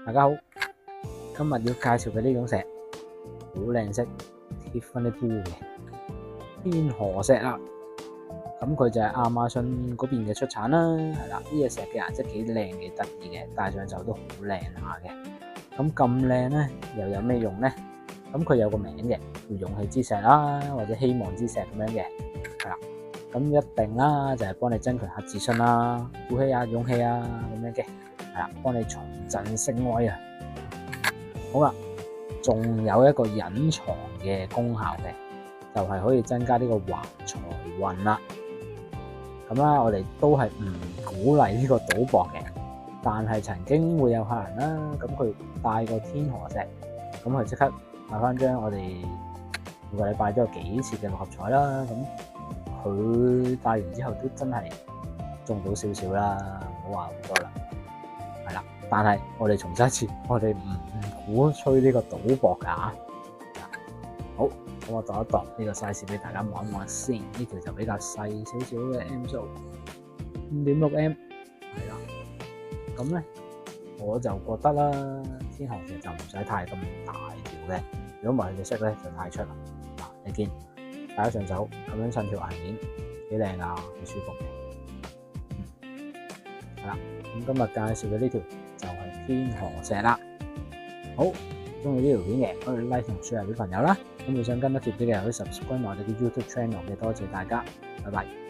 大家好，今日要介紹嘅呢種石好靚色，Tiffany blue 嘅天河石啦。咁佢就係亞馬遜嗰邊嘅出產啦，係啦。呢隻石嘅顏色幾靚幾得意嘅，戴上手都好靚下嘅。咁靚咧，又有咩用咧？咁佢有個名嘅，叫勇氣之石啦，或者希望之石咁樣嘅，係啦。咁一定啦，就係幫你增強下自信啦、鼓起勇氣啊咁樣嘅，係啦，幫你重振聲威啊。好啦，仲有一個隱藏嘅功效嘅，就係可以增加呢個橫財運啦。咁啦，我哋都係唔鼓勵呢個賭博嘅，但係曾經會有客人啦，咁佢帶個天河石，咁佢即刻買翻張我哋每個禮拜都有幾次嘅六合彩啦，咁佢帶完之後都真係中到少少啦，唔好話好多啦，係啦。但係我哋重申一次，我哋唔鼓吹呢個賭博噶嚇。好，咁我度一度呢個 size 俾大家望一望先。呢條就比較細少少嘅 M 數，5.6M 係啦。咁咧我就覺得啦，天河石就唔使太咁大條嘅，如果唔係佢嘅色咧就太出啦。嗱，你見戴咗上手咁樣襯條顏面幾靚啊，幾舒服嘅。係啦，咁今日介紹嘅呢條就係天河石啦。好，中意呢條片嘅可以 like 同 share 俾朋友啦。咁你想跟得貼啲嘅可以 subscribe 我哋嘅 YouTube channel 嘅，多謝大家，拜拜。